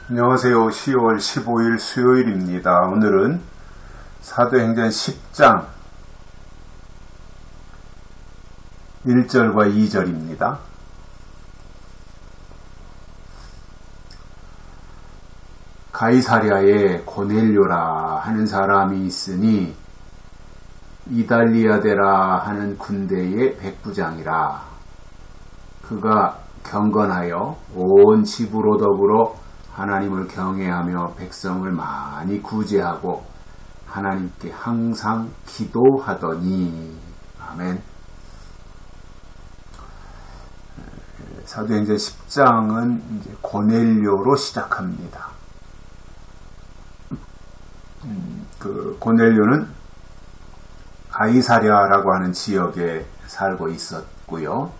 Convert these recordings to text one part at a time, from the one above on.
안녕하세요. 10월 15일 수요일입니다. 오늘은 사도행전 10장 1절과 2절입니다. 가이사랴에 고넬료라 하는 사람이 있으니 이달리아데라 하는 군대의 백부장이라. 그가 경건하여 온 집으로 더불어 하나님을 경외하며 백성을 많이 구제하고 하나님께 항상 기도하더니. 아멘. 사도행전 10장은 이제 고넬료로 시작합니다. 그 고넬료는 가이사랴라고 하는 지역에 살고 있었고요.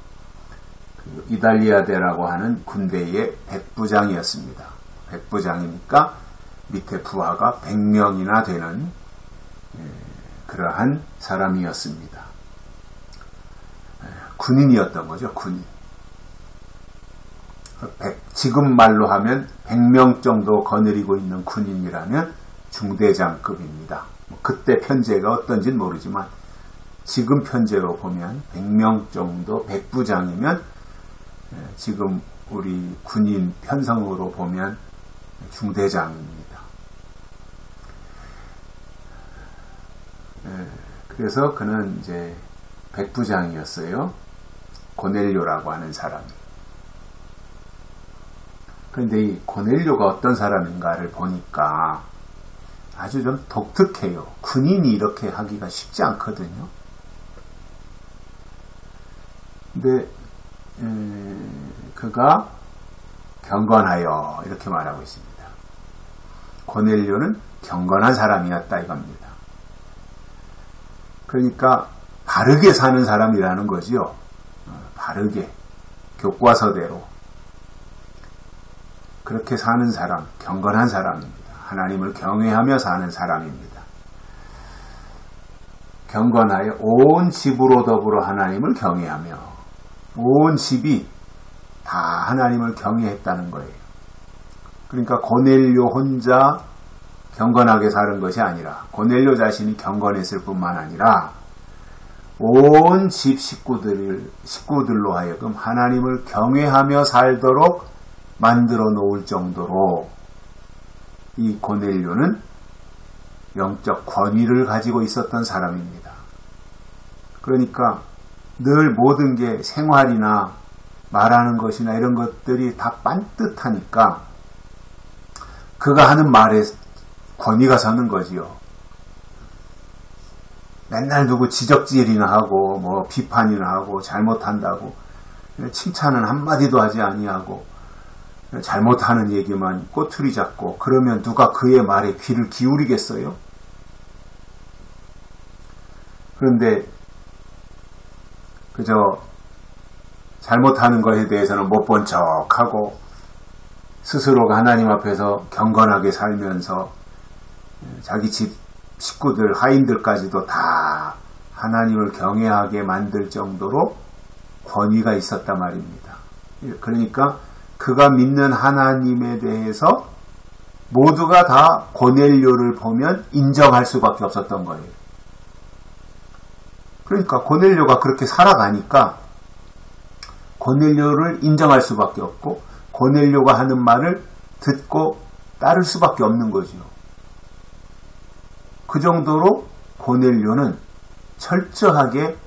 그 이달리아데라고 하는 군대의 백부장이었습니다. 백부장이니까 밑에 부하가 100명이나 되는 그러한 사람이었습니다. 군인이었던 거죠. 군인. 지금 말로 하면 100명 정도 거느리고 있는 군인이라면 중대장급입니다. 그때 편제가 어떤지는 모르지만 지금 편제로 보면 100명 정도 백부장이면 지금 우리 군인 편성으로 보면 중대장입니다. 그래서 그는 이제 백부장이었어요. 고넬료라고 하는 사람이. 그런데 이 고넬료가 어떤 사람인가를 보니까 아주 좀 독특해요. 군인이 이렇게 하기가 쉽지 않거든요. 근데 그가 경건하여 이렇게 말하고 있습니다. 고넬료는 경건한 사람이었다 이겁니다. 그러니까 바르게 사는 사람이라는 거지요. 바르게 교과서대로 그렇게 사는 사람, 경건한 사람입니다. 하나님을 경외하며 사는 사람입니다. 경건하여 온 집으로 더불어 하나님을 경외하며. 온 집이 다 하나님을 경외했다는 거예요. 그러니까 고넬료 혼자 경건하게 사는 것이 아니라 고넬료 자신이 경건했을 뿐만 아니라 온 집 식구들로 하여금 하나님을 경외하며 살도록 만들어 놓을 정도로 이 고넬료는 영적 권위를 가지고 있었던 사람입니다. 그러니까 늘 모든 게 생활이나 말하는 것이나 이런 것들이 다 빤듯하니까 그가 하는 말에 권위가 서는 거지요. 맨날 누구 지적질이나 하고 뭐 비판이나 하고 잘못한다고 칭찬은 한마디도 하지 아니하고 잘못하는 얘기만 꼬투리 잡고 그러면 누가 그의 말에 귀를 기울이겠어요? 그런데 그저 잘못하는 것에 대해서는 못 본 척하고 스스로가 하나님 앞에서 경건하게 살면서 자기 집 식구들, 하인들까지도 다 하나님을 경외하게 만들 정도로 권위가 있었단 말입니다. 그러니까 그가 믿는 하나님에 대해서 모두가 다 고넬료를 보면 인정할 수밖에 없었던 거예요. 그러니까 고넬료가 그렇게 살아가니까 고넬료를 인정할 수밖에 없고 고넬료가 하는 말을 듣고 따를 수밖에 없는 거죠. 그 정도로 고넬료는 철저하게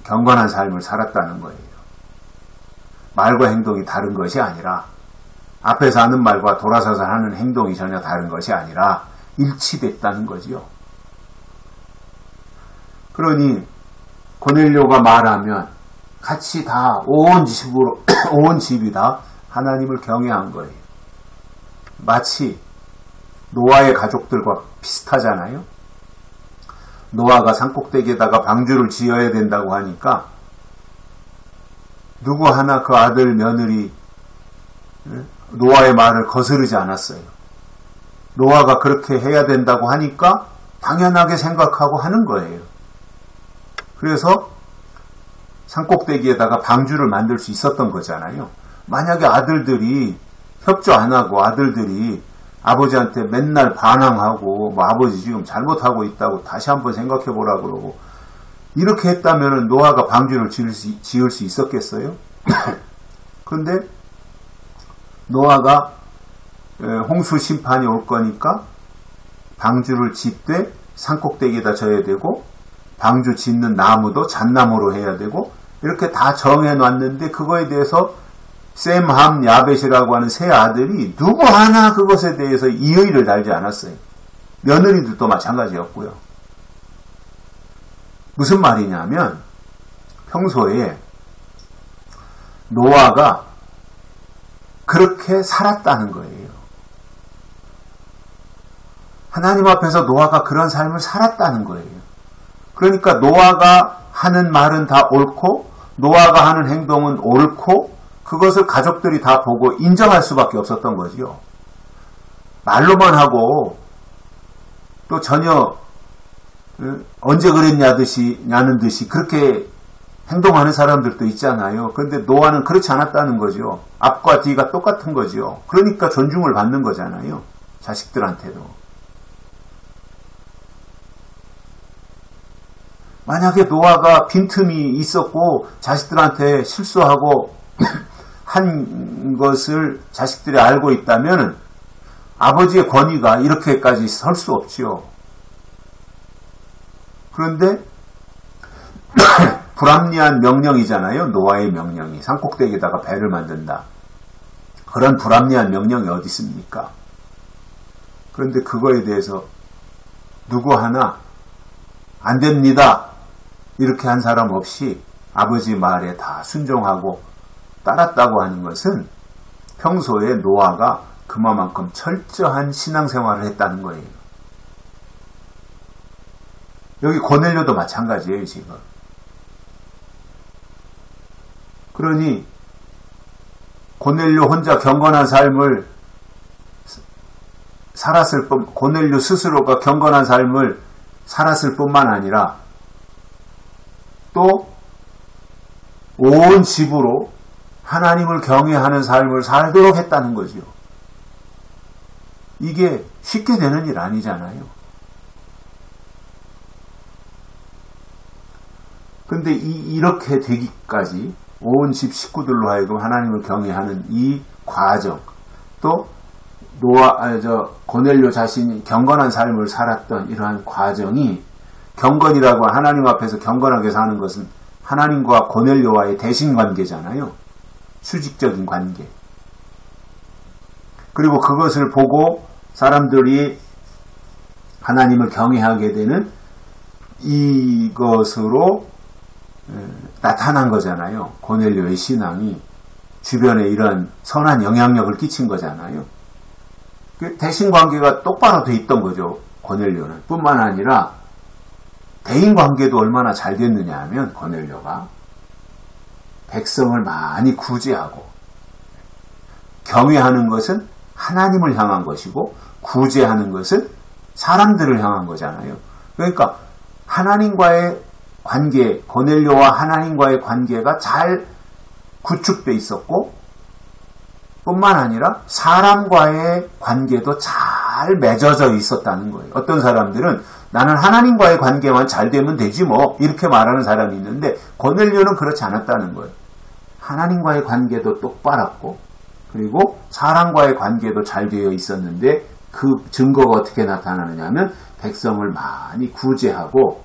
경건한 삶을 살았다는 거예요. 말과 행동이 다른 것이 아니라 앞에서 하는 말과 돌아서서 하는 행동이 전혀 다른 것이 아니라 일치됐다는 거지요. 그러니 고넬료가 말하면 같이 다 온 집이 다 하나님을 경외한 거예요. 마치 노아의 가족들과 비슷하잖아요. 노아가 산꼭대기에다가 방주를 지어야 된다고 하니까 누구 하나 그 아들 며느리 노아의 말을 거스르지 않았어요. 노아가 그렇게 해야 된다고 하니까 당연하게 생각하고 하는 거예요. 그래서 산꼭대기에다가 방주를 만들 수 있었던 거잖아요. 만약에 아들들이 협조 안 하고 아들들이 아버지한테 맨날 반항하고 뭐 아버지 지금 잘못하고 있다고 다시 한번 생각해 보라 그러고 이렇게 했다면 노아가 방주를 지을 수 있었겠어요? 그런데 노아가 홍수 심판이 올 거니까 방주를 짓되 산꼭대기에다 져야 되고 방주 짓는 나무도 잣나무로 해야 되고 이렇게 다 정해놨는데 그거에 대해서 셈, 함, 야벳이라고 하는 세 아들이 누구 하나 그것에 대해서 이의를 달지 않았어요. 며느리들도 마찬가지였고요. 무슨 말이냐면 평소에 노아가 그렇게 살았다는 거예요. 하나님 앞에서 노아가 그런 삶을 살았다는 거예요. 그러니까 노아가 하는 말은 다 옳고 노아가 하는 행동은 옳고 그것을 가족들이 다 보고 인정할 수밖에 없었던 거지요. 말로만 하고 또 전혀 언제 그랬냐는 듯이 그렇게 행동하는 사람들도 있잖아요. 그런데 노아는 그렇지 않았다는 거죠. 앞과 뒤가 똑같은 거죠. 그러니까 존중을 받는 거잖아요. 자식들한테도. 만약에 노아가 빈틈이 있었고 자식들한테 실수하고 한 것을 자식들이 알고 있다면 아버지의 권위가 이렇게까지 설 수 없지요. 그런데 불합리한 명령이잖아요. 노아의 명령이. 산꼭대기에다가 배를 만든다. 그런 불합리한 명령이 어디 있습니까? 그런데 그거에 대해서 누구 하나 안 됩니다. 이렇게 한 사람 없이 아버지 말에 다 순종하고 따랐다고 하는 것은 평소에 노아가 그만큼 철저한 신앙생활을 했다는 거예요. 여기 고넬료도 마찬가지예요, 지금. 그러니 고넬료 혼자 경건한 삶을 살았을 뿐, 고넬료 스스로가 경건한 삶을 살았을 뿐만 아니라 또 온 집으로 하나님을 경외하는 삶을 살도록 했다는 거죠. 이게 쉽게 되는 일 아니잖아요. 근데 이렇게 되기까지 온 집 식구들로 하여금 하나님을 경외하는 이 과정, 또 고넬료 자신이 경건한 삶을 살았던 이러한 과정이, 경건이라고 하나님 앞에서 경건하게 사는 것은 하나님과 고넬료와의 대신관계잖아요. 수직적인 관계. 그리고 그것을 보고 사람들이 하나님을 경외하게 되는 이것으로 나타난 거잖아요. 고넬료의 신앙이 주변에 이런 선한 영향력을 끼친 거잖아요. 대신관계가 똑바로 돼 있던 거죠. 고넬료는. 뿐만 아니라 대인관계도 얼마나 잘 됐느냐 하면 고넬료가 백성을 많이 구제하고, 경외하는 것은 하나님을 향한 것이고 구제하는 것은 사람들을 향한 거잖아요. 그러니까 하나님과의 관계, 고넬료와 하나님과의 관계가 잘 구축되어 있었고, 뿐만 아니라 사람과의 관계도 잘 맺어져 있었다는 거예요. 어떤 사람들은 나는 하나님과의 관계만 잘 되면 되지 뭐, 이렇게 말하는 사람이 있는데 고넬료는 그렇지 않았다는 거예요. 하나님과의 관계도 똑바랐고 그리고 사람과의 관계도 잘 되어 있었는데 그 증거가 어떻게 나타나느냐 하면 백성을 많이 구제하고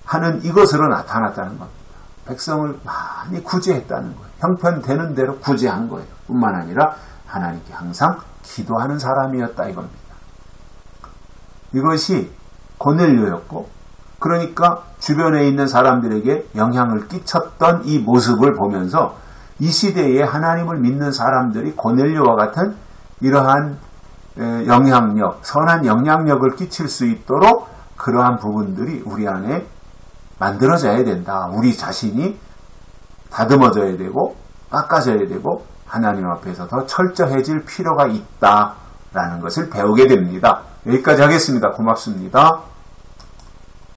하는 이것으로 나타났다는 겁니다. 백성을 많이 구제했다는 거예요. 형편되는 대로 구제한 거예요. 뿐만 아니라 하나님께 항상 기도하는 사람이었다 이겁니다. 이것이 고넬료였고, 그러니까 주변에 있는 사람들에게 영향을 끼쳤던 이 모습을 보면서 이 시대에 하나님을 믿는 사람들이 고넬료와 같은 이러한 영향력, 선한 영향력을 끼칠 수 있도록 그러한 부분들이 우리 안에 만들어져야 된다. 우리 자신이 다듬어져야 되고 깎아져야 되고 하나님 앞에서 더 철저해질 필요가 있다라는 것을 배우게 됩니다. 여기까지 하겠습니다. 고맙습니다.